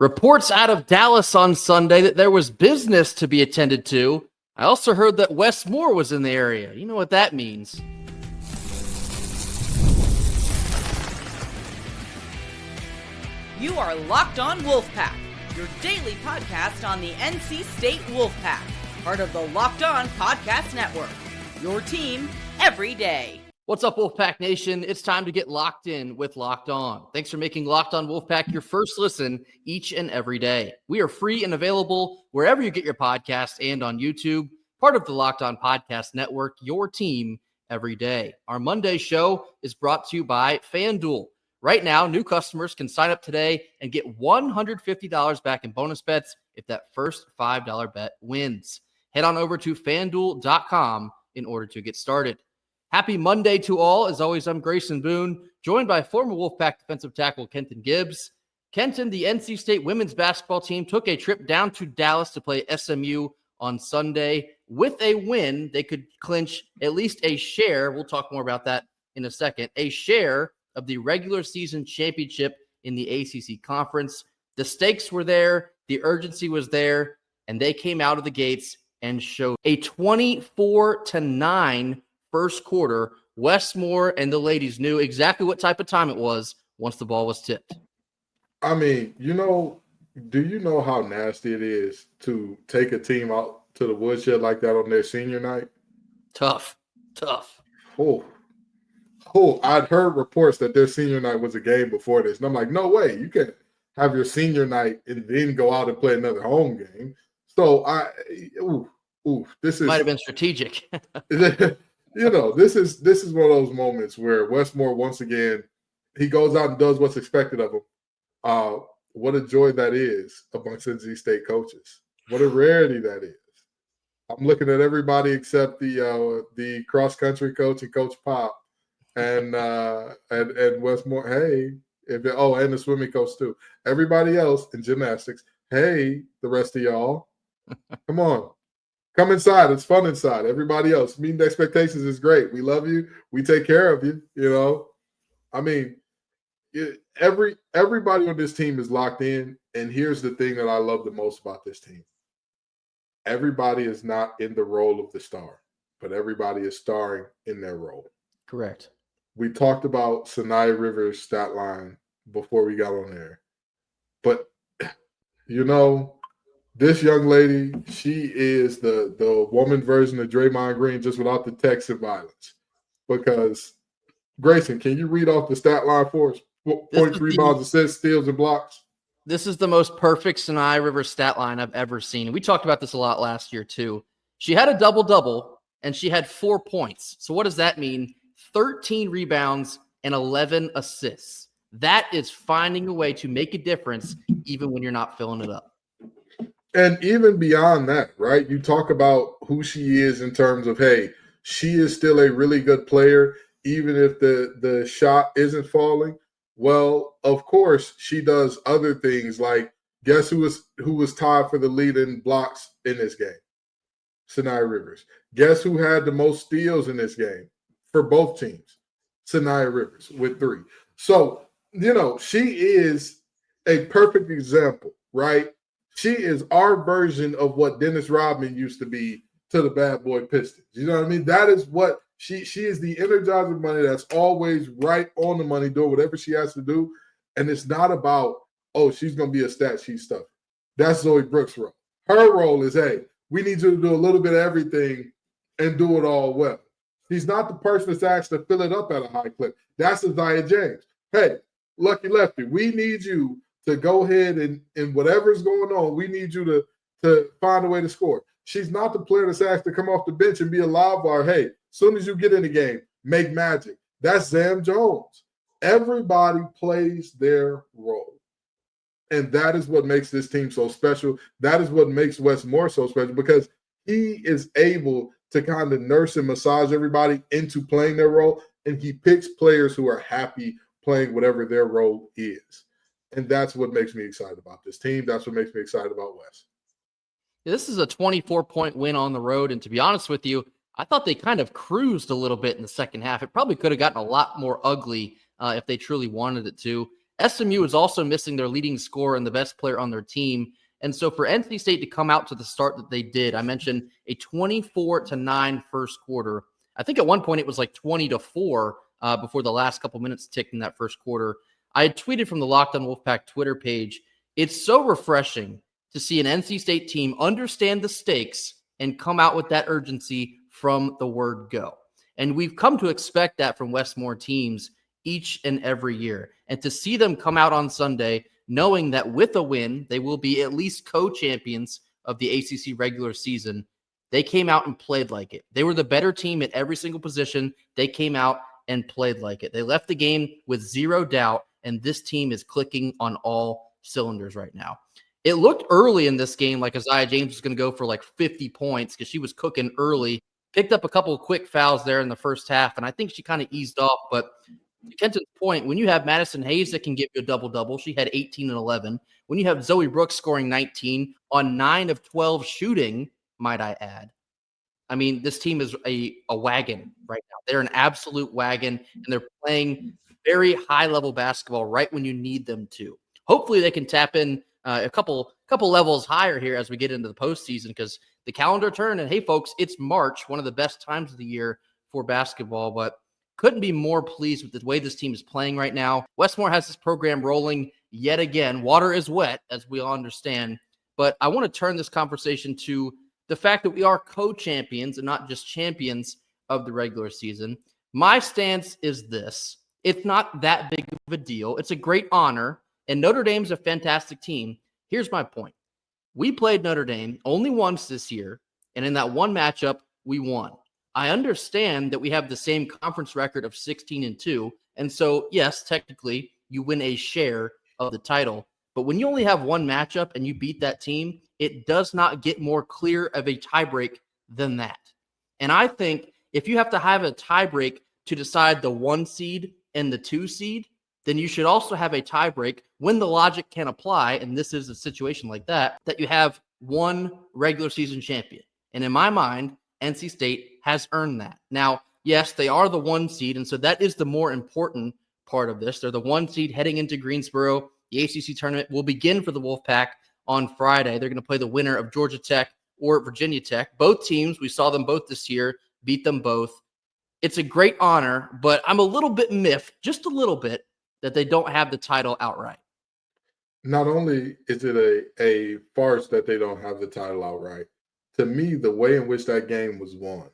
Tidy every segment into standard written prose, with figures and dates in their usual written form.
Reports out of Dallas on Sunday that there was business to be attended to. I also heard that Wes Moore was in the area. You know what that means. You are Locked On Wolfpack, your daily podcast on the NC State Wolfpack, part of the Locked On Podcast Network, your team every day. What's up, Wolfpack Nation? It's time to get locked in with Locked On. Thanks for making Locked On Wolfpack your first listen each and every day. We are free and available wherever you get your podcast and on YouTube, part of the Locked On Podcast Network, your team every day. Our Monday show is brought to you by FanDuel. Right now, new customers can sign up today and get $150 back in bonus bets if that first $5 bet wins. Head on over to FanDuel.com in order to get started. Happy Monday to all. As always, I'm Grayson Boone, joined by former Wolfpack defensive tackle Kenton Gibbs. Kenton, the NC State women's basketball team, took a trip down to Dallas to play SMU on Sunday. With a win, they could clinch at least a share. We'll talk more about that in a second. A share of the regular season championship in the ACC conference. The stakes were there. The urgency was there. And they came out of the gates and showed a 24-9 first quarter. Wes Moore and the ladies knew exactly what type of time it was once the ball was tipped. I mean, do you know how nasty it is to take a team out to the woodshed like that on their senior night? Tough. Oh, I'd heard reports that their senior night was a game before this. And I'm like, no way. You can have your senior night and then go out and play another home game. So this might have been strategic. This is one of those moments where Wes Moore, once again, he goes out and does what's expected of him. What a joy that is amongst NC State coaches. What a rarity that is. I'm looking at everybody except the cross-country coach and Coach Pop and Wes Moore. Hey, and the swimming coach too. Everybody else in gymnastics. Hey, the rest of y'all, come on. Come inside. It's fun inside. Everybody else, meeting expectations is great. We love you. We take care of you. I mean, everybody on this team is locked in. And here's the thing that I love the most about this team. Everybody is not in the role of the star, but everybody is starring in their role. Correct. We talked about Sanaya Rivers' stat line before we got on there. But, this young lady, she is the woman version of Draymond Green, just without the text and violence. Because, Grayson, can you read off the stat line for us? Points, rebounds, assists, steals, and blocks. This is the most perfect Sanaya Rivers stat line I've ever seen. We talked about this a lot last year, too. She had a double-double, and she had 4 points. So what does that mean? 13 rebounds and 11 assists. That is finding a way to make a difference even when you're not filling it up. And even beyond that, right? You talk about who she is in terms of, hey, she is still a really good player, even if the shot isn't falling. Well, of course, she does other things like guess who was tied for the lead in blocks in this game? Sanaya Rivers. Guess who had the most steals in this game for both teams? Sanaya Rivers with 3. So, she is a perfect example, right? She is our version of what Dennis Rodman used to be to the bad boy Pistons. You know what I mean? That is what she is, the Energizer money that's always right on the money, doing whatever she has to do. And it's not about, she's going to be a stat sheet stuffer. That's Zoe Brooks' role. Her role is, hey, we need you to do a little bit of everything and do it all well. She's not the person that's asked to fill it up at a high clip. That's Isaiah James. Hey, Lucky Lefty, we need you to go ahead and whatever's going on, we need you to find a way to score. She's not the player that's asked to come off the bench and be a live wire. Hey, as soon as you get in the game, make magic. That's Zam Jones. Everybody plays their role. And that is what makes this team so special. That is what makes Wes Moore so special, because he is able to kind of nurse and massage everybody into playing their role, and he picks players who are happy playing whatever their role is. And that's what makes me excited about this team. That's what makes me excited about Wes. This is a 24-point win on the road. And to be honest with you, I thought they kind of cruised a little bit in the second half. It probably could have gotten a lot more ugly if they truly wanted it to. SMU is also missing their leading scorer and the best player on their team. And so for NC State to come out to the start that they did, I mentioned a 24-9 first quarter. I think at one point it was like 20-4 before the last couple minutes ticked in that first quarter. I had tweeted from the Locked On Wolfpack Twitter page, it's so refreshing to see an NC State team understand the stakes and come out with that urgency from the word go. And we've come to expect that from Westmore teams each and every year. And to see them come out on Sunday knowing that with a win, they will be at least co-champions of the ACC regular season, they came out and played like it. They were the better team at every single position. They came out and played like it. They left the game with zero doubt, and this team is clicking on all cylinders right now. It looked early in this game like Isaiah James was going to go for like 50 points because she was cooking early, picked up a couple of quick fouls there in the first half, and I think she kind of eased off. But to Kenton's point, when you have Madison Hayes that can give you a double-double, she had 18 and 11. When you have Zoe Brooks scoring 19 on 9 of 12 shooting, might I add. I mean, this team is a wagon right now. They're an absolute wagon, and they're playing very high-level basketball right when you need them to. Hopefully they can tap in a couple levels higher here as we get into the postseason because the calendar turned, and hey, folks, it's March, one of the best times of the year for basketball, but couldn't be more pleased with the way this team is playing right now. Westmore has this program rolling yet again. Water is wet, as we all understand, but I want to turn this conversation to the fact that we are co-champions and not just champions of the regular season. My stance is this. It's not that big of a deal. It's a great honor, and Notre Dame's a fantastic team. Here's my point. We played Notre Dame only once this year, and in that one matchup, we won. I understand that we have the same conference record of 16-2, and so, yes, technically, you win a share of the title. But when you only have one matchup and you beat that team, it does not get more clear of a tiebreak than that. And I think if you have to have a tiebreak to decide the 1 seed and the 2 seed, then you should also have a tiebreak when the logic can apply, and this is a situation like that you have one regular season champion. And in my mind, NC State has earned that. Now, yes, they are the 1 seed, and so that is the more important part of this. They're the 1 seed heading into Greensboro. The ACC tournament will begin for the Wolfpack on Friday. They're going to play the winner of Georgia Tech or Virginia Tech. Both teams, we saw them both this year, beat them both. It's a great honor, but I'm a little bit miffed, just a little bit, that they don't have the title outright. Not only is it a farce that they don't have the title outright, to me, the way in which that game was won.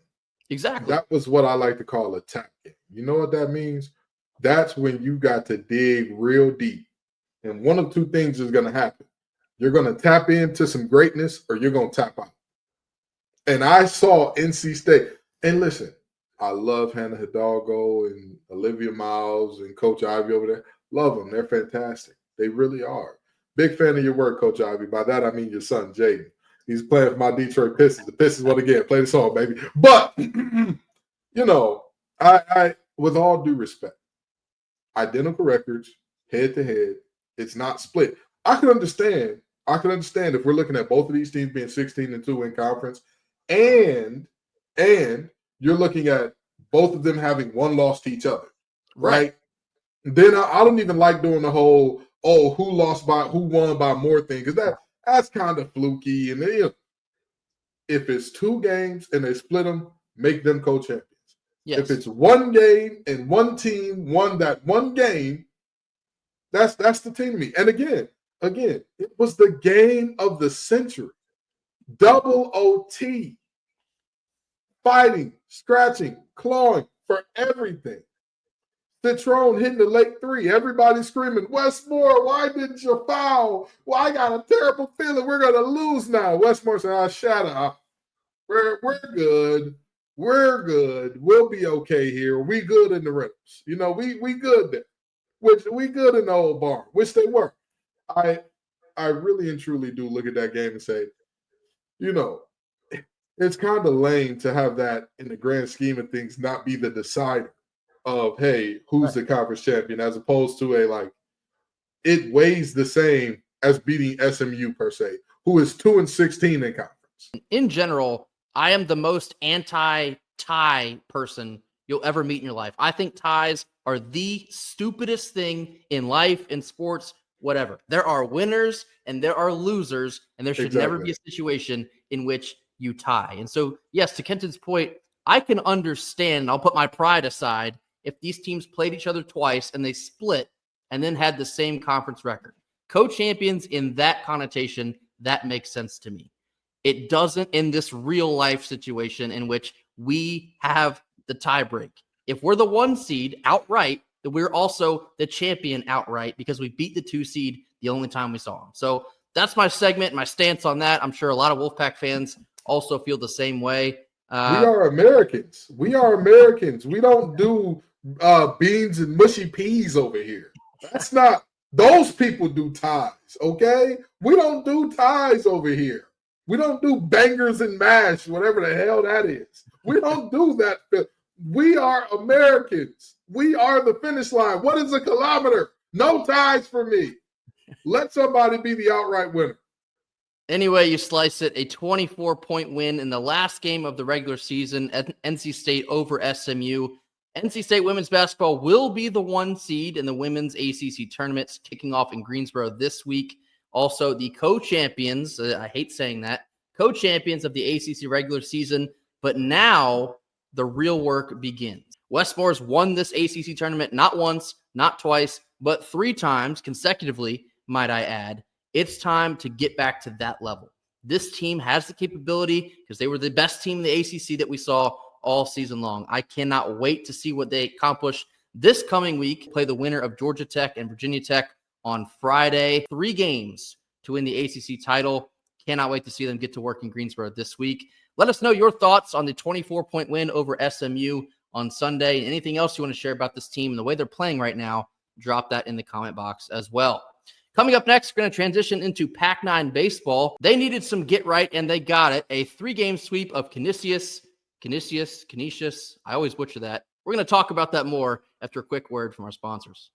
Exactly. That was what I like to call a tap game. You know what that means? That's when you got to dig real deep. And one of two things is going to happen. You're going to tap into some greatness or you're going to tap out. And I saw NC State. And listen, I love Hannah Hidalgo and Olivia Miles and Coach Ivy over there. Love them. They're fantastic. They really are. Big fan of your work, Coach Ivy. By that, I mean your son, Jaden. He's playing for my Detroit Pistons. The Pistons won again. Play the song, baby. But, you know, I with all due respect, identical records, head-to-head, it's not split. I can understand if we're looking at both of these teams being 16-2 in conference, and you're looking at both of them having one loss to each other, right? Then I don't even like doing the whole, who won by more thing, because that's kind of fluky. And then, if it's 2 games and they split them, make them co-champions. Yes. If it's 1 game and one team won that 1 game, that's the team to me. And again, it was the game of the century. Double OT. Fighting, scratching, clawing for everything. Citrone hitting the late 3. Everybody screaming, Westmore, why didn't you foul? Well, I got a terrible feeling we're going to lose now. Westmore said, shut up. We're good. We're good. We'll be okay here. We good in the rentals. You know, we good there. Which we good in the old barn, which they were. I really and truly do look at that game and say, you know, it's kind of lame to have that in the grand scheme of things not be the decider of, hey, who's the conference champion, as opposed to it weighs the same as beating SMU per se, who is 2-16 in conference. In general, I am the most anti-tie person you'll ever meet in your life. I think ties are the stupidest thing in life, in sports, whatever. There are winners and there are losers, and there should never be a situation in which you tie. And so, yes, to Kenton's point, I can understand, and I'll put my pride aside, if these teams played each other twice and they split and then had the same conference record. Co-champions in that connotation, that makes sense to me. It doesn't in this real life situation in which we have the tiebreak. If we're the 1 seed outright, then we're also the champion outright because we beat the 2 seed the only time we saw them. So that's my segment, my stance on that. I'm sure a lot of Wolfpack fans also feel the same way. We are Americans. We are Americans. We don't do beans and mushy peas over here. That's not, those people do ties, okay? We don't do ties over here. We don't do bangers and mash, whatever the hell that is. We don't do that. We are Americans. We are the finish line. What is a kilometer? No ties for me. Let somebody be the outright winner. Anyway, you slice it, a 24-point win in the last game of the regular season at NC State over SMU. NC State women's basketball will be the 1 seed in the women's ACC tournaments kicking off in Greensboro this week. Also, the co-champions, I hate saying that, co-champions of the ACC regular season, but now the real work begins. Westmore's won this ACC tournament not once, not twice, but 3 times consecutively, might I add. It's time to get back to that level. This team has the capability because they were the best team in the ACC that we saw all season long. I cannot wait to see what they accomplish this coming week. Play the winner of Georgia Tech and Virginia Tech on Friday. 3 games to win the ACC title. Cannot wait to see them get to work in Greensboro this week. Let us know your thoughts on the 24-point win over SMU on Sunday. Anything else you want to share about this team and the way they're playing right now, drop that in the comment box as well. Coming up next, we're going to transition into Pac-9 baseball. They needed some get right, and they got it. A 3-game sweep of Canisius. I always butcher that. We're going to talk about that more after a quick word from our sponsors.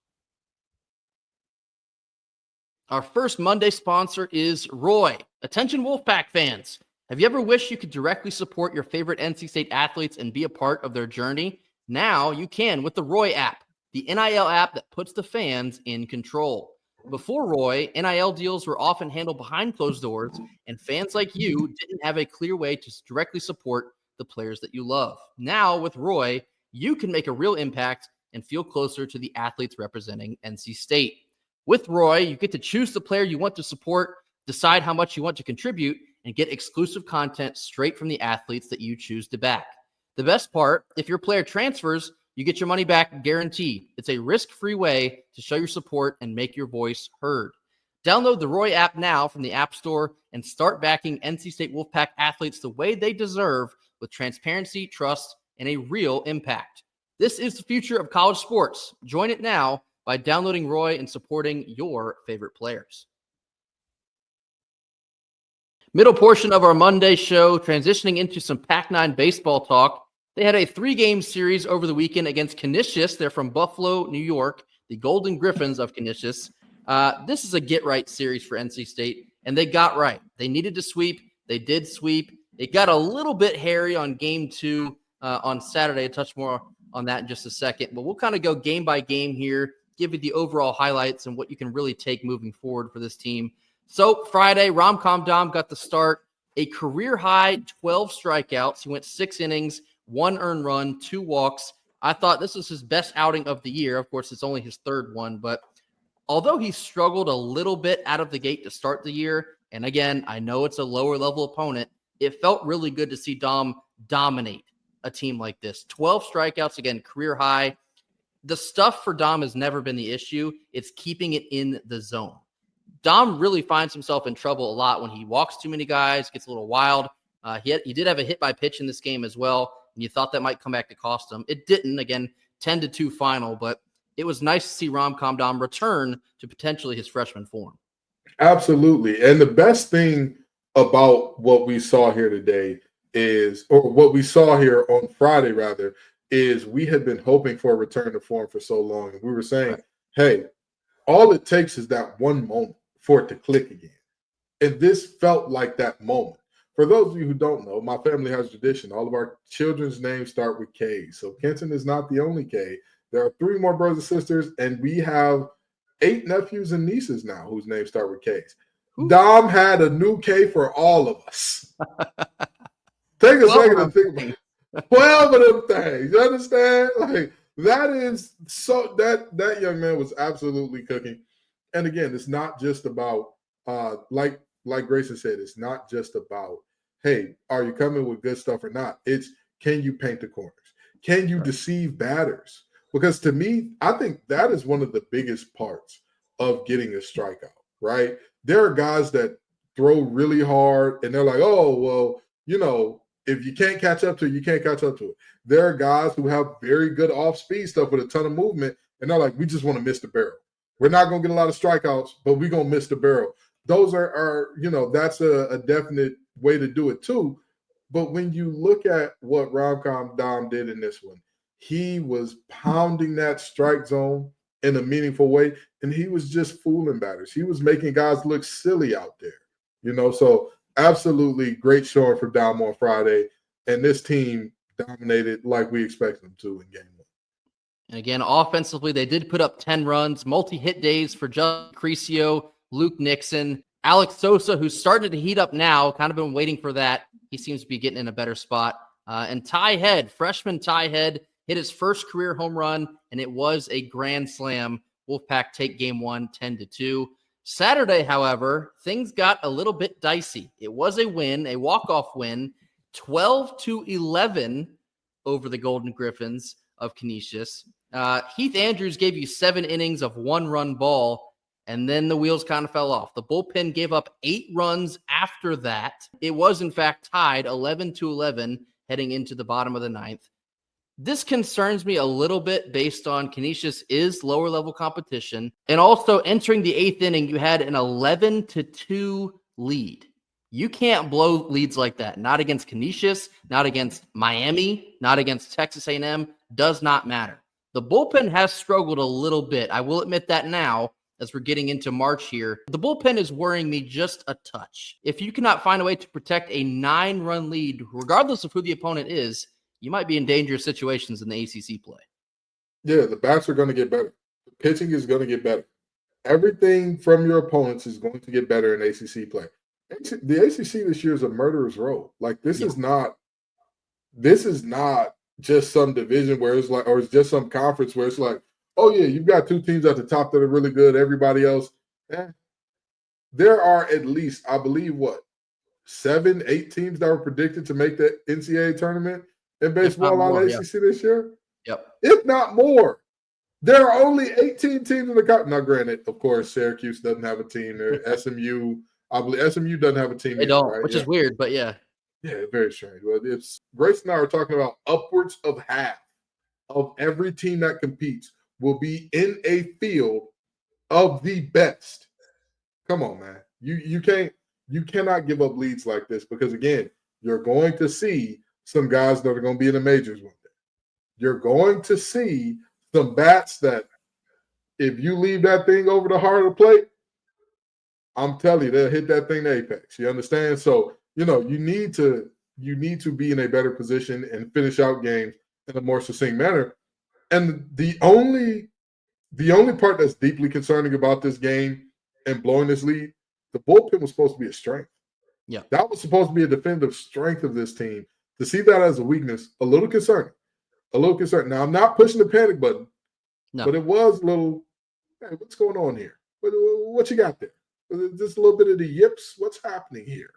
Our first Monday sponsor is Roy. Attention Wolfpack fans. Have you ever wished you could directly support your favorite NC State athletes and be a part of their journey? Now you can with the Roy app, the NIL app that puts the fans in control. Before Roy, NIL deals were often handled behind closed doors, and fans like you didn't have a clear way to directly support the players that you love. Now with Roy, you can make a real impact and feel closer to the athletes representing NC State. With Roy, you get to choose the player you want to support, decide how much you want to contribute, and get exclusive content straight from the athletes that you choose to back. The best part, if your player transfers, you get your money back guaranteed. It's a risk-free way to show your support and make your voice heard. Download the Roy app now from the App Store and start backing NC State Wolfpack athletes the way they deserve with transparency, trust, and a real impact. This is the future of college sports. Join it now by downloading Roy and supporting your favorite players. Middle portion of our Monday show, transitioning into some Pac-9 baseball talk. They had a 3-game series over the weekend against Canisius. They're from Buffalo, New York, the Golden Griffins of Canisius. This is a get-right series for NC State, and they got right. They needed to sweep. They did sweep. It got a little bit hairy on Game 2 on Saturday. I'll touch more on that in just a second, but we'll kind of go game by game here, give you the overall highlights and what you can really take moving forward for this team. So Friday, Rom-Com Dom got the start, a career-high 12 strikeouts. He went 6 innings, 1 earned run, 2 walks. I thought this was his best outing of the year. Of course, it's only his 3rd one, but although he struggled a little bit out of the gate to start the year, and again, I know it's a lower-level opponent, it felt really good to see Dom dominate a team like this. 12 strikeouts, again, career high. The stuff for Dom has never been the issue. It's keeping it in the zone. Dom really finds himself in trouble a lot when he walks too many guys, gets a little wild. He did have a hit by pitch in this game as well, and you thought that might come back to cost him. It didn't. Again, 10-2 final, but it was nice to see Rom-Com Dom return to potentially his freshman form. Absolutely. And the best thing about what we saw here today is, or what we saw here on Friday rather, is we had been hoping for a return to form for so long. And we were saying, hey, all it takes is that one moment for it to click again. And this felt like that moment. for those of you who don't know, my family has a tradition. All of our children's names start with K. So Kenton is not the only K. There are 3 more brothers and sisters, and we have 8 nephews and nieces now whose names start with Ks. Dom had a new K for all of us. Take a second and think about it. 12 of them things. You understand? Like, that is so that young man was absolutely cooking. And again, it's not just about like Grayson said, it's not just about, hey, are you coming with good stuff or not? It's, can you paint the corners? Can you deceive batters? Because to me, I think that is one of the biggest parts of getting a strikeout, right? There are guys that throw really hard and they're like, oh, well, you know, if you can't catch up to it, you can't catch up to it. There are guys who have very good off-speed stuff with a ton of movement, and they're like, we just want to miss the barrel. We're not going to get a lot of strikeouts, but we're going to miss the barrel. Those are you know, that's a definite way to do it too. But when you look at what Rom-Com Dom did in this one, he was pounding that strike zone in a meaningful way, and he was just fooling batters. He was making guys look silly out there, you know. So absolutely great showing for Dom on Friday, and this team dominated like we expected them to in game 1. And again, offensively, they did put up 10 runs, multi-hit days for Justin Crescio, Luke Nixon, Alex Sosa, who's starting to heat up now, kind of been waiting for that. He seems to be getting in a better spot. And Ty Head, freshman Ty Head, hit his first career home run, and it was a grand slam. Wolfpack take game 1, 10-2. Saturday, however, things got a little bit dicey. It was a win, a walk-off win, 12-11 over the Golden Griffins of Canisius. Heath Andrews gave you 7 innings of 1-run ball, and then the wheels kind of fell off. The bullpen gave up 8 runs after that. It was, in fact, tied 11-11 heading into the bottom of the 9th. This concerns me a little bit based on Canisius is lower level competition. And also entering the 8th inning, you had an 11-2 lead. You can't blow leads like that. Not against Canisius, not against Miami, not against Texas A&M. Does not matter. The bullpen has struggled a little bit. I will admit that now as we're getting into March here. The bullpen is worrying me just a touch. If you cannot find a way to protect a 9-run lead, regardless of who the opponent is, you might be in dangerous situations in the ACC play. Yeah, the bats are going to get better. The pitching is going to get better. Everything from your opponents is going to get better in ACC play. The ACC this year is a murderer's row. Like, this is not just some division where it's like, or it's just some conference where it's like, oh yeah, you've got 2 teams at the top that are really good. Everybody else, there are at least, I believe, 7, 8 teams that were predicted to make the NCAA tournament in baseball on the ACC this year. Yep. If not more. There are only 18 teams in the country. Now, granted, of course, Syracuse doesn't have a team. SMU, I believe SMU doesn't have a team. They don't, right? Which is weird, but yeah. Yeah, very strange. Well, it's Grace and I are talking about upwards of half of every team that competes will be in a field of the best. Come on, man. You cannot give up leads like this because, again, you're going to see some guys that are going to be in the majors one day. You're going to see some bats that if you leave that thing over the heart of the plate, I'm telling you, they'll hit that thing to apex. You understand? So, you know, you need to be in a better position and finish out games in a more succinct manner. And the only part that's deeply concerning about this game and blowing this lead, the bullpen was supposed to be a strength. Yeah. That was supposed to be a definitive strength of this team. To see that as a weakness, a little concerning. Now, I'm not pushing the panic button, but it was a little, hey, what's going on here? What you got there? Just a little bit of the yips. What's happening here?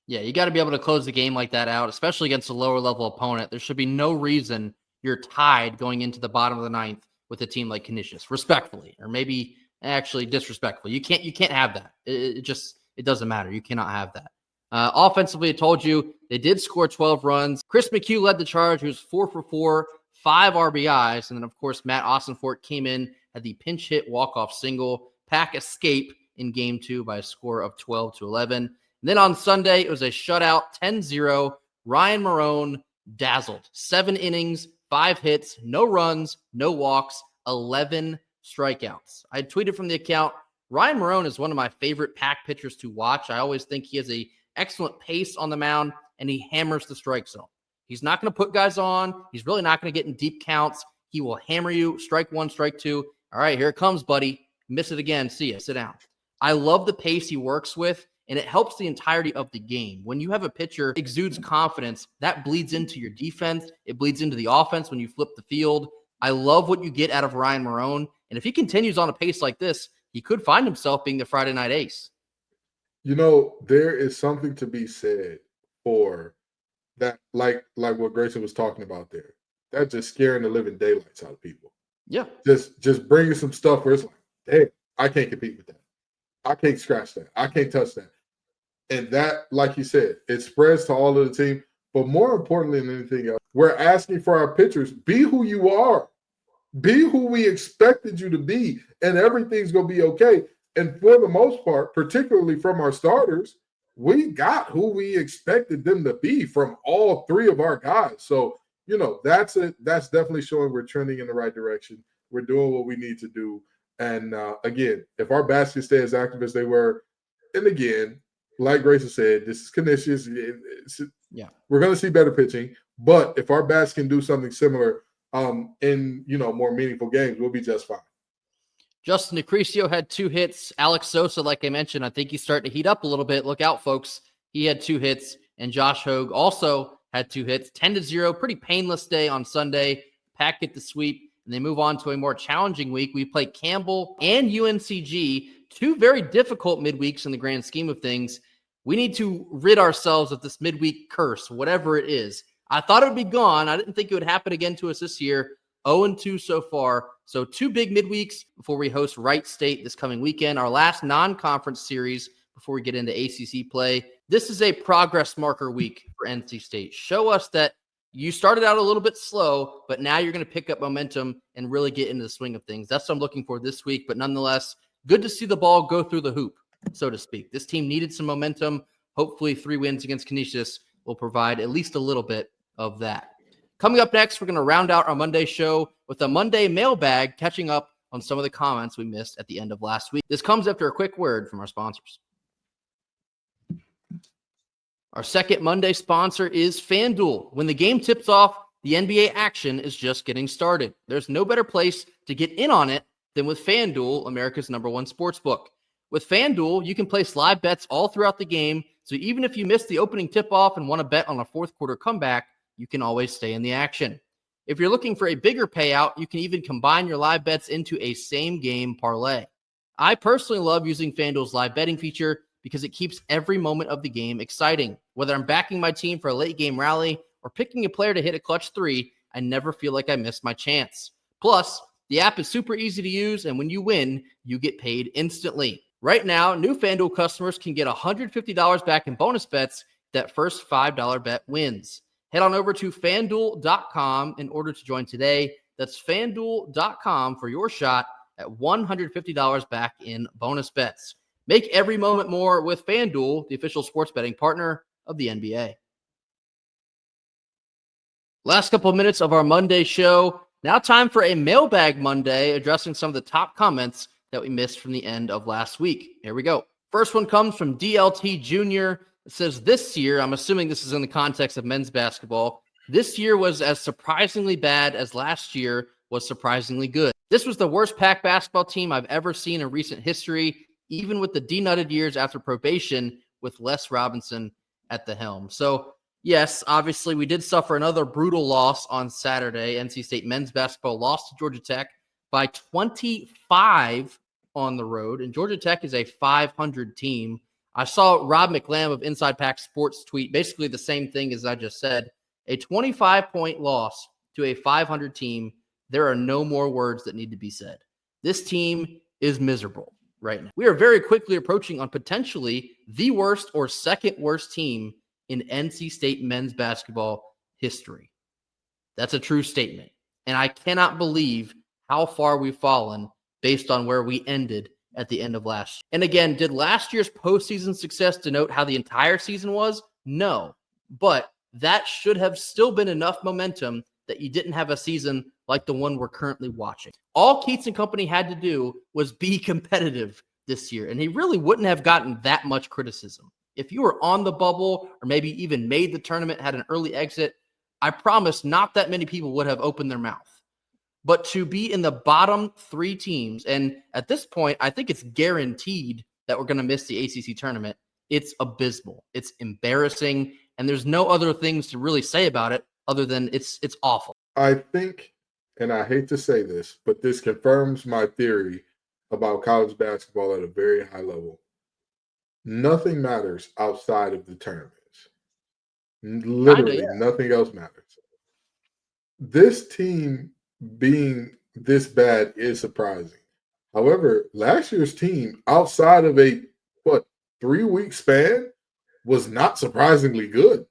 Yeah, you got to be able to close the game like that out, especially against a lower level opponent. There should be no reason you're tied going into the bottom of the 9th with a team like Canisius, respectfully, or maybe actually disrespectfully. You can't have that. It doesn't matter. You cannot have that. Offensively, I told you they did score 12 runs. Chris McHugh led the charge. He was 4 for 4, 5 RBIs. And then, of course, Matt Ossenfort came in, had the pinch hit walk-off single. Pack escape in game 2 by a score of 12-11. And then on Sunday, it was a shutout, 10-0. Ryan Marone dazzled. 7 innings, 5 hits, no runs, no walks, 11 strikeouts. I tweeted from the account, Ryan Marone is one of my favorite Pack pitchers to watch. I always think he has a excellent pace on the mound, and he hammers the strike zone. He's not going to put guys on. He's really not going to get in deep counts. He will hammer you, strike one, strike two. All right, here it comes, buddy. Miss it again. See ya. Sit down. I love the pace he works with, and it helps the entirety of the game. When you have a pitcher exudes confidence, that bleeds into your defense. It bleeds into the offense when you flip the field. I love what you get out of Ryan Marone, and if he continues on a pace like this, he could find himself being the Friday night ace. You know, there is something to be said for that, like what Grayson was talking about there. That's just scaring the living daylights out of people. Yeah. Just bringing some stuff where it's like, hey, I can't compete with that. I can't scratch that. I can't touch that. And that, like you said, it spreads to all of the team. But more importantly than anything else, we're asking for our pitchers, be who you are. Be who we expected you to be, and everything's going to be okay. And for the most part, particularly from our starters, we got who we expected them to be from all three of our guys. So, you know, that's definitely showing we're trending in the right direction. We're doing what we need to do. And again, if our baskets stay as active as they were, and again, like Grayson said, this is Canisius. We're going to see better pitching. But if our bats can do something similar in, you know, more meaningful games, we'll be just fine. Justin Decrecio had 2 hits. Alex Sosa, like I mentioned, I think he's starting to heat up a little bit. Look out, folks. He had 2 hits. And Josh Hogue also had 2 hits. 10-0, pretty painless day on Sunday. Pack get the sweep, and they move on to a more challenging week. We play Campbell and UNCG, 2 very difficult midweeks in the grand scheme of things. We need to rid ourselves of this midweek curse, whatever it is. I thought it would be gone. I didn't think it would happen again to us this year. 0-2 so far. So 2 big midweeks before we host Wright State this coming weekend, our last non-conference series before we get into ACC play. This is a progress marker week for NC State. Show us that you started out a little bit slow, but now you're going to pick up momentum and really get into the swing of things. That's what I'm looking for this week. But nonetheless, good to see the ball go through the hoop, so to speak. This team needed some momentum. Hopefully 3 wins against Canisius will provide at least a little bit of that. Coming up next, we're going to round out our Monday show with a Monday mailbag, catching up on some of the comments we missed at the end of last week. This comes after a quick word from our sponsors. Our second Monday sponsor is FanDuel. When the game tips off, the NBA action is just getting started. There's no better place to get in on it than with FanDuel, America's #1 sportsbook. With FanDuel, you can place live bets all throughout the game, so even if you miss the opening tip-off and want to bet on a fourth quarter comeback, you can always stay in the action. If you're looking for a bigger payout, you can even combine your live bets into a same-game parlay. I personally love using FanDuel's live betting feature because it keeps every moment of the game exciting. Whether I'm backing my team for a late-game rally or picking a player to hit a clutch 3, I never feel like I missed my chance. Plus, the app is super easy to use, and when you win, you get paid instantly. Right now, new FanDuel customers can get $150 back in bonus bets if that first $5 bet wins. Head on over to FanDuel.com in order to join today. That's FanDuel.com for your shot at $150 back in bonus bets. Make every moment more with FanDuel, the official sports betting partner of the NBA. Last couple of minutes of our Monday show. Now time for a Mailbag Monday, addressing some of the top comments that we missed from the end of last week. Here we go. First one comes from DLT Jr. It says, this year, I'm assuming this is in the context of men's basketball, this year was as surprisingly bad as last year was surprisingly good. This was the worst Pac basketball team I've ever seen in recent history, even with the denutted years after probation with Les Robinson at the helm. So, yes, obviously we did suffer another brutal loss on Saturday. NC State men's basketball lost to Georgia Tech by 25 on the road, and Georgia Tech is a 500 team. I saw Rob McLam of Inside Pack Sports tweet basically the same thing as I just said. A 25-point loss to a 500 team. There are no more words that need to be said. This team is miserable right now. We are very quickly approaching on potentially the worst or second worst team in NC State men's basketball history. That's a true statement. And I cannot believe how far we've fallen based on where we ended at the end of last year. And again, did last year's postseason success denote how the entire season was? No. But that should have still been enough momentum that you didn't have a season like the one we're currently watching. All Keats and company had to do was be competitive this year, and he really wouldn't have gotten that much criticism. If you were on the bubble or maybe even made the tournament, had an early exit, I promise not that many people would have opened their mouth. But to be in the bottom 3 teams, and at this point, I think it's guaranteed that we're going to miss the ACC tournament. It's abysmal. It's embarrassing. And there's no other things to really say about it other than it's awful. I think, and I hate to say this, but this confirms my theory about college basketball at a very high level. Nothing matters outside of the tournaments. Literally, nothing else matters. This team being this bad is surprising. However, last year's team, outside of a 3-week span, was not surprisingly good.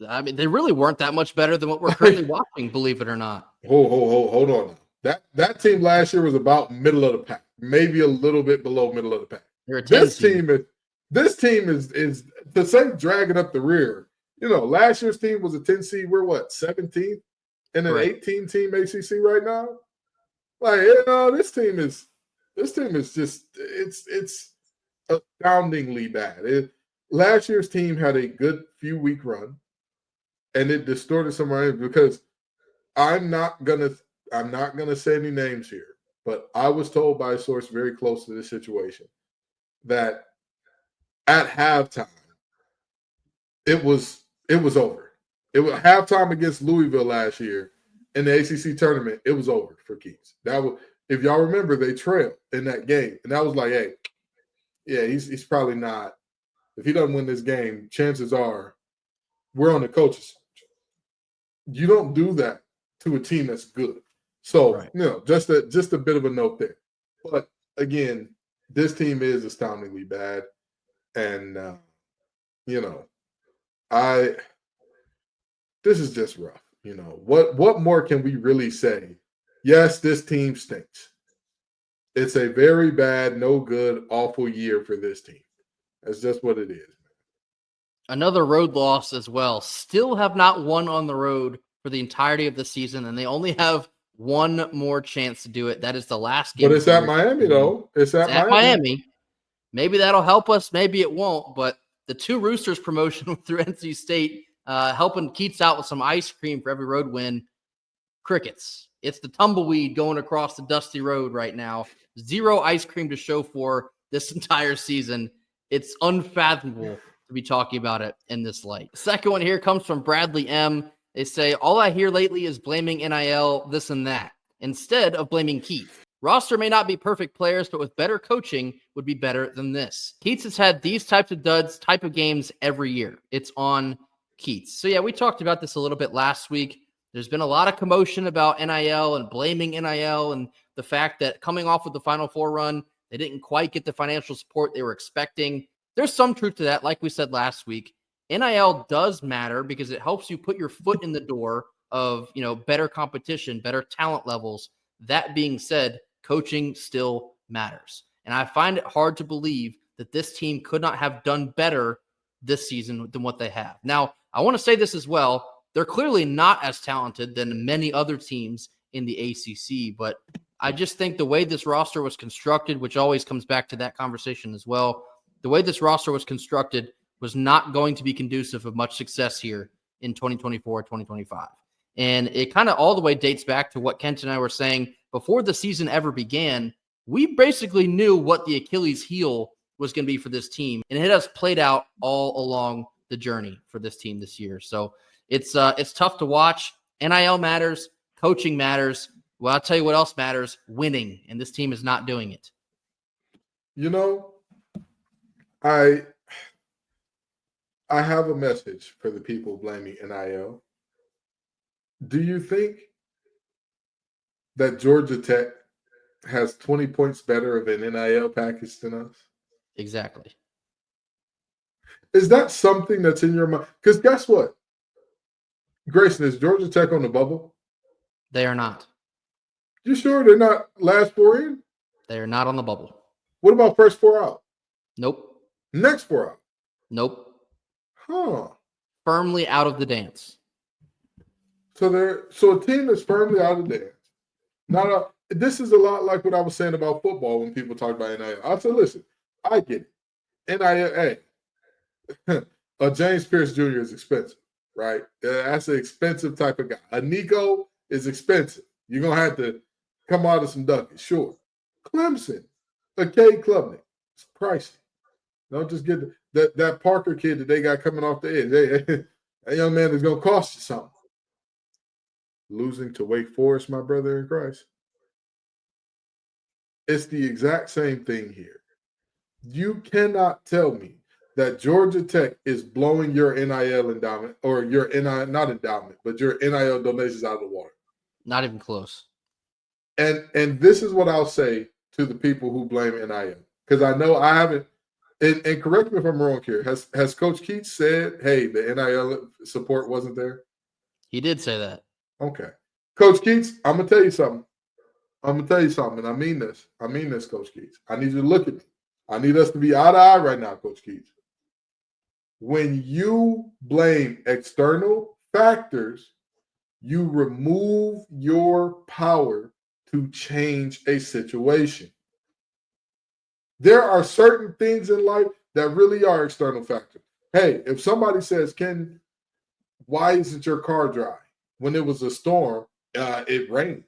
I mean, they really weren't that much better than what we're currently watching, believe it or not. Hold on now. That team last year was about middle of the pack, maybe a little bit below middle of the pack. This team is to say dragging up the rear. Last year's team was a 10 seed. We're 17th in an 18 team ACC right now. This team is just it's astoundingly bad. Last year's team had a good few week run, and it distorted some of because I'm not gonna say any names here, but I was told by a source very close to this situation that at halftime it was over. It was halftime against Louisville last year in the ACC tournament. It was over for Keats. That was, if y'all remember, they trailed in that game, and that was like, hey, yeah, he's probably not. If he doesn't win this game, chances are we're on the coach's side. You don't do that to a team that's good. So, just a bit of a note there. But again, this team is astoundingly bad, and this is just rough. What more can we really say? Yes, this team stinks. It's a very bad, no good, awful year for this team. That's just what it is. Another road loss as well. Still have not won on the road for the entirety of the season, and they only have one more chance to do it. That is the last game. But it's at Miami, though. It's at Miami. Maybe that'll help us. Maybe it won't. But the 2 Roosters promotion through NC State, helping Keats out with some ice cream for every road win. Crickets. It's the tumbleweed going across the dusty road right now. 0 ice cream to show for this entire season. It's unfathomable to be talking about it in this light. Second one here comes from Bradley M. They say, all I hear lately is blaming NIL, this and that, instead of blaming Keith. Roster may not be perfect players, but with better coaching would be better than this. Keats has had these types of duds, type of games every year. It's on Keats. So yeah, we talked about this a little bit last week. There's been a lot of commotion about NIL and blaming NIL and the fact that coming off with the Final Four run, they didn't quite get the financial support they were expecting. There's some truth to that. Like we said last week, NIL does matter because it helps you put your foot in the door of, better competition, better talent levels. That being said, coaching still matters. And I find it hard to believe that this team could not have done better this season than what they have. Now, I want to say this as well. They're clearly not as talented than many other teams in the ACC, but I just think the way this roster was constructed, which always comes back to that conversation as well, the way this roster was constructed was not going to be conducive of much success here in 2024, 2025. And it kind of all the way dates back to what Kent and I were saying before the season ever began. We basically knew what the Achilles heel was going to be for this team, and it has played out all along the journey for this team this year. So it's tough to watch. NIL matters. Coaching matters. Well, I'll tell you what else matters, winning, and this team is not doing it. I have a message for the people blaming NIL. Do you think that Georgia Tech has 20 points better of an NIL package than us? Exactly. Is that something that's in your mind? Because guess what? Grayson, is Georgia Tech on the bubble? They are not. You sure they're not last 4 in? They are not on the bubble. What about first 4 out? Nope. Next 4 out? Nope. Huh. Firmly out of the dance. So a team that's firmly out of the dance. This is a lot like what I was saying about football when people talk about NIL. I said, listen, I get it. NIL, hey, James Pierce Jr. is expensive, right? That's an expensive type of guy. A Nico is expensive. You're going to have to come out of some ducats, sure. Clemson, a Cade Klubnik, it's pricey. Don't just get that Parker kid that they got coming off the edge. That young man is going to cost you something. Losing to Wake Forest, my brother in Christ. It's the exact same thing here. You cannot tell me that Georgia Tech is blowing your NIL endowment or your NIL, not endowment, but your NIL donations out of the water. Not even close. And this is what I'll say to the people who blame NIL. Because I know I haven't, and correct me if I'm wrong here. Has Coach Keats said, hey, the NIL support wasn't there? He did say that. Okay. Coach Keats, I'm going to tell you something. And I mean this. Coach Keats. I need you to look at me. I need us to be eye to eye right now, Coach Keats. When you blame external factors, you remove your power to change a situation. There are certain things in life that really are external factors. Hey, if somebody says, Ken, why isn't your car dry? When it was a storm, it rained.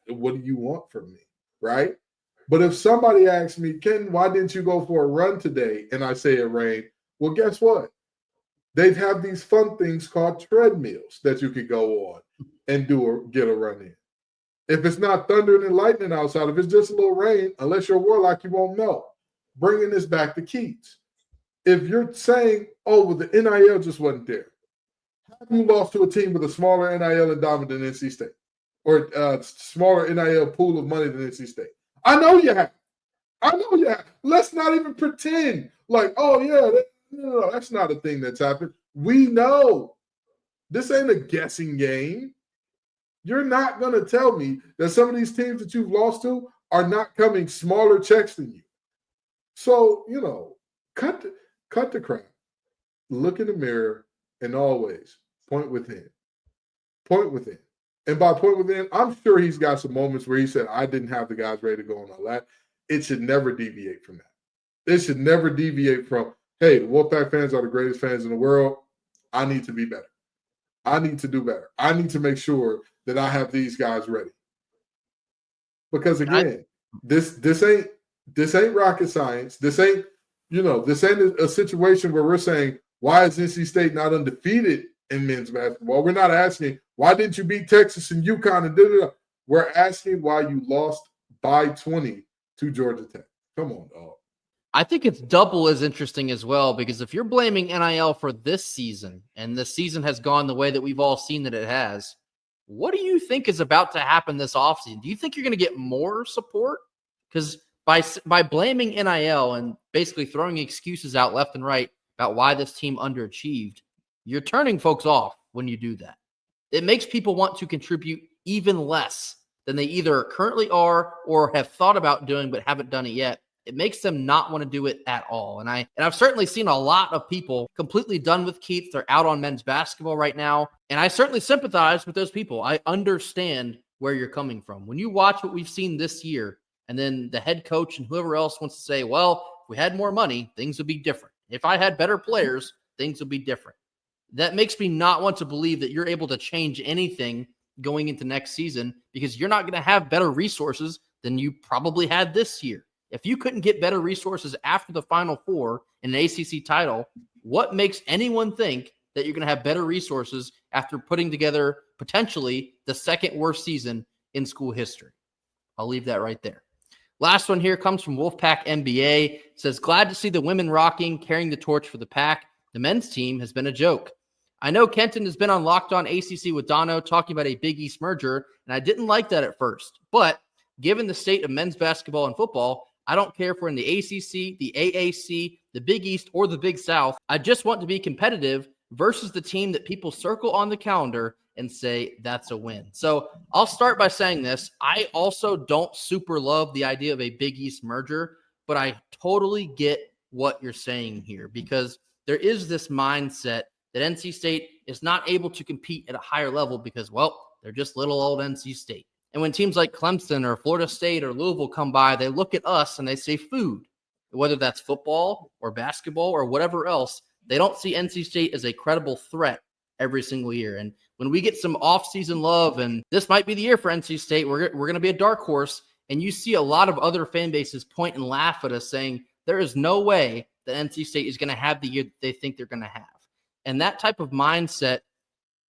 What do you want from me, right? But if somebody asks me, Ken, why didn't you go for a run today? And I say it rained. Well, guess what? They'd have these fun things called treadmills that you could go on and get a run in. If it's not thundering and lightning outside, if it's just a little rain, unless you're a warlock, you won't melt. Bringing this back to Keats. If you're saying, oh, well, the NIL just wasn't there. Have you lost to a team with a smaller NIL endowment than NC State? Or a smaller NIL pool of money than NC State? I know you have. Let's not even pretend like, oh, yeah, no, that's not a thing that's happened. We know. This ain't a guessing game. You're not going to tell me that some of these teams that you've lost to are not coming smaller checks than you. So, cut the crap. Look in the mirror and always point within. Point within. And by point within, I'm sure he's got some moments where he said, I didn't have the guys ready to go and all that. It should never deviate from that. It should never deviate from, hey, the Wolfpack fans are the greatest fans in the world. I need to be better. I need to do better. I need to make sure that I have these guys ready. Because again, this ain't rocket science. This ain't a situation where we're saying, why is NC State not undefeated in men's basketball? We're not asking, why didn't you beat Texas and UConn and da-da-da? We're asking why you lost by 20 to Georgia Tech. Come on, dog. I think it's double as interesting as well, because if you're blaming NIL for this season, and the season has gone the way that we've all seen that it has, what do you think is about to happen this offseason? Do you think you're going to get more support? Because by blaming NIL and basically throwing excuses out left and right about why this team underachieved, you're turning folks off when you do that. It makes people want to contribute even less than they either currently are or have thought about doing but haven't done it yet. It makes them not want to do it at all. And I've certainly seen a lot of people completely done with Keats. They're out on men's basketball right now. And I certainly sympathize with those people. I understand where you're coming from. When you watch what we've seen this year, and then the head coach and whoever else wants to say, well, if we had more money, things would be different. If I had better players, things would be different. That makes me not want to believe that you're able to change anything going into next season, because you're not going to have better resources than you probably had this year. If you couldn't get better resources after the Final Four in an ACC title, what makes anyone think that you're going to have better resources after putting together potentially the second worst season in school history? I'll leave that right there. Last one here comes from Wolfpack NBA. It says, glad to see the women rocking, carrying the torch for the pack. The men's team has been a joke. I know Kenton has been on Locked On ACC with Dono talking about a Big East merger, and I didn't like that at first. But given the state of men's basketball and football, I don't care if we're in the ACC, the AAC, the Big East, or the Big South. I just want to be competitive versus the team that people circle on the calendar and say that's a win. So I'll start by saying this. I also don't super love the idea of a Big East merger, but I totally get what you're saying here, because there is this mindset that NC State is not able to compete at a higher level because, well, they're just little old NC State. And when teams like Clemson or Florida State or Louisville come by, they look at us and they say food. whether that's football or basketball or whatever else. They don't see NC State as a credible threat every single year. And when we get some offseason love, and this might be the year for NC State, we're going to be a dark horse. And you see a lot of other fan bases point and laugh at us saying there is no way that NC State is going to have the year that they think they're going to have. And that type of mindset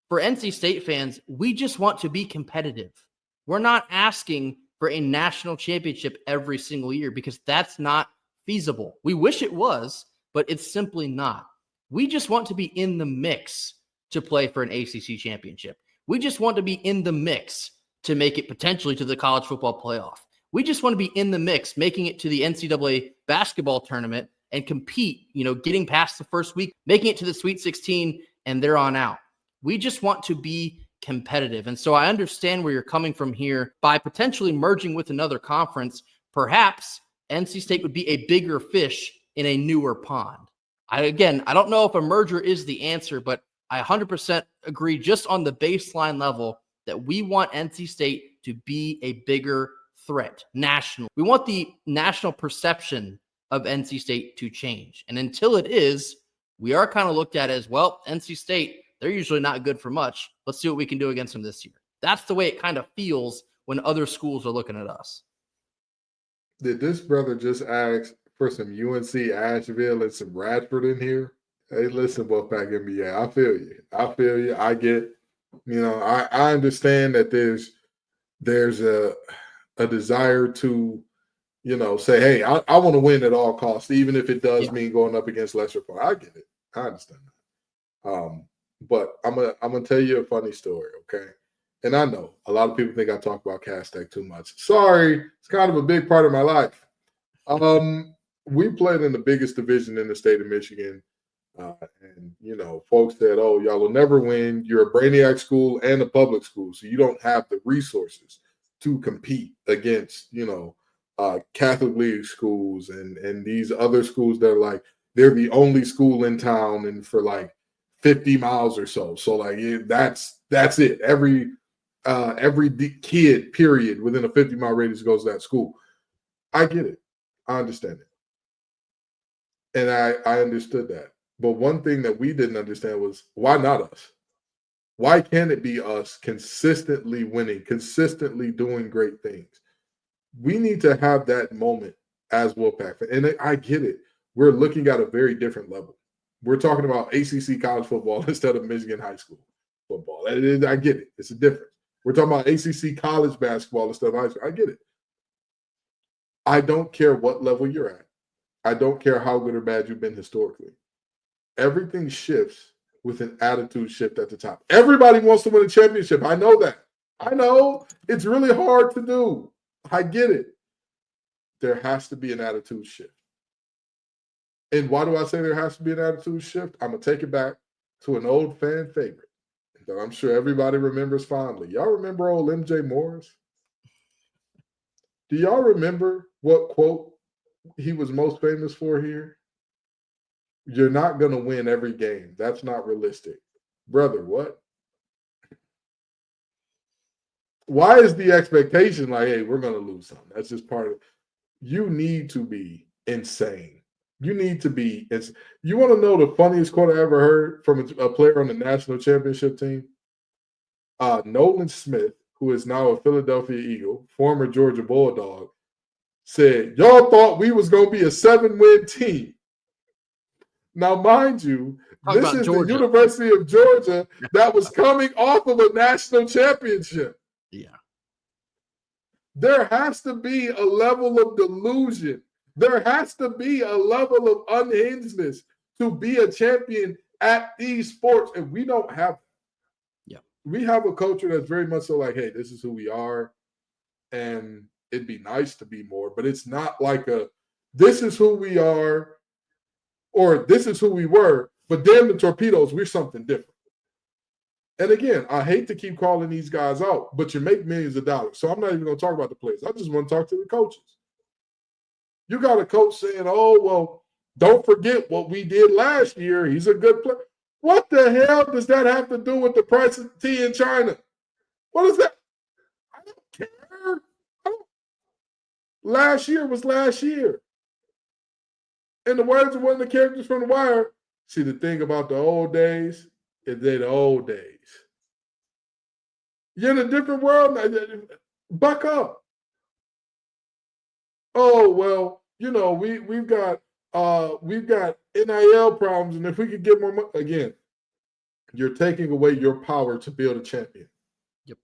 for NC State fans, we just want to be competitive. We're not asking for a national championship every single year because that's not feasible. We wish it was, but it's simply not. We just want to be in the mix to play for an ACC championship. We just want to be in the mix to make it potentially to the college football playoff. We just want to be in the mix, making it to the NCAA basketball tournament and compete, getting past the first week, making it to the Sweet 16 and they're on out. We just want to be competitive. And so I understand where you're coming from here. By potentially merging with another conference, perhaps NC State would be a bigger fish in a newer pond. I don't know if a merger is the answer, but I 100% agree just on the baseline level that we want NC State to be a bigger threat nationally. We want the national perception of NC State to change. And until it is, we are kind of looked at as, well, NC State, they're usually not good for much. Let's see what we can do against them this year. That's the way it kind of feels when other schools are looking at us. Did this brother just ask for some UNC Asheville and some Radford in here? Hey, listen, Wolfpack NBA, I feel you. I get, I understand that there's a desire to, say, hey, I want to win at all costs, even if it does mean going up against lesser opponents. I get it. I understand that. But I'm gonna tell you a funny story, okay? And I know a lot of people think I talk about Cass Tech too much. Sorry, it's kind of a big part of my life. We played in the biggest division in the state of Michigan. And, folks said, oh, y'all will never win. You're a Brainiac school and a public school, so you don't have the resources to compete against, Catholic League schools and these other schools that are like, they're the only school in town and for like 50 miles or so. So like that's it. Every kid, period, within a 50-mile radius goes to that school. I get it. I understand it. And I understood that. But one thing that we didn't understand was, why not us? Why can't it be us consistently winning, consistently doing great things? We need to have that moment as Wolfpack. And I get it. We're looking at a very different level. We're talking about ACC college football instead of Michigan high school football. I get it. It's a difference. We're talking about ACC college basketball instead of high school. I get it. I don't care what level you're at. I don't care how good or bad you've been historically. Everything shifts with an attitude shift at the top. Everybody wants to win a championship. I know that. I know it's really hard to do. I get it. There has to be an attitude shift. And why do I say there has to be an attitude shift? I'm going to take it back to an old fan favorite that I'm sure everybody remembers fondly. Y'all remember old MJ Morris? Do y'all remember what quote he was most famous for here? You're not going to win every game. That's not realistic. Brother, what? Why is the expectation like, hey, we're going to lose something? That's just part of it. You need to be insane. You need to be – you want to know the funniest quote I ever heard from a player on the national championship team? Nolan Smith, who is now a Philadelphia Eagle, former Georgia Bulldog, said, y'all thought we was going to be a 7-win team. Now, mind you, this is Georgia. The University of Georgia that was coming off of a national championship. Yeah. There has to be a level of delusion. There has to be a level of unhingedness to be a champion at these sports, and we don't have that. Yeah. We have a culture that's very much so like, hey, this is who we are, and it'd be nice to be more, but it's not like this is who we are, or this is who we were, but damn the torpedoes, we're something different. And again, I hate to keep calling these guys out, but you make millions of dollars. So I'm not even going to talk about the players. I just want to talk to the coaches. You got a coach saying, oh, well, don't forget what we did last year. He's a good player. What the hell does that have to do with the price of tea in China? What is that? I don't care. Last year was last year. In the words of one of the characters from The Wire, see, the thing about the old days is they're the old days. You're in a different world now. Buck up. Oh, well, we've got NIL problems, and if we could get more money, again, you're taking away your power to build a champion. Yep.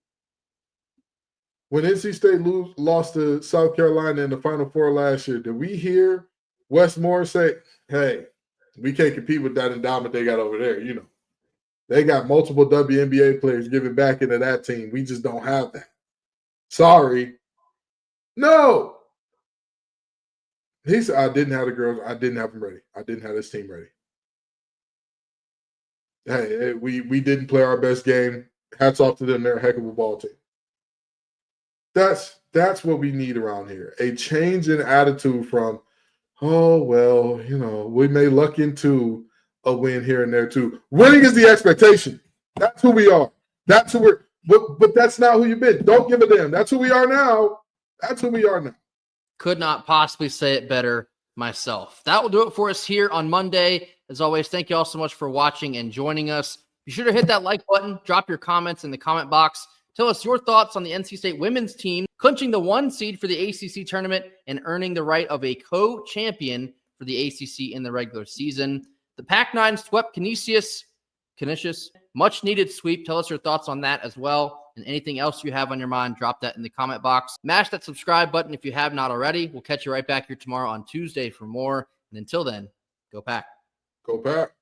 When NC State lost to South Carolina in the Final Four last year, did we hear Wes Moore say, hey, we can't compete with that endowment they got over there? They got multiple WNBA players giving back into that team. We just don't have that. Sorry. No. He said, I didn't have the girls. I didn't have them ready. I didn't have this team ready. Hey, we didn't play our best game. Hats off to them. They're a heck of a ball team. That's what we need around here. A change in attitude from, oh, well, we may luck into a win here and there too. Winning is the expectation. That's who we are. That's who we're but that's not who you've been. Don't give a damn. That's who we are now. That's who we are now. Could not possibly say it better myself. That will do it for us here on Monday. As always, thank you all so much for watching and joining us. Be sure to hit that like button, drop your comments in the comment box. Tell us your thoughts on the NC State women's team clinching the 1 seed for the ACC tournament and earning the right of a co-champion for the ACC in the regular season. The Pac-9 swept Canisius, much needed sweep. Tell us your thoughts on that as well. And anything else you have on your mind, drop that in the comment box. Mash that subscribe button if you have not already. We'll catch you right back here tomorrow on Tuesday for more. And until then, go Pack. Go Pack.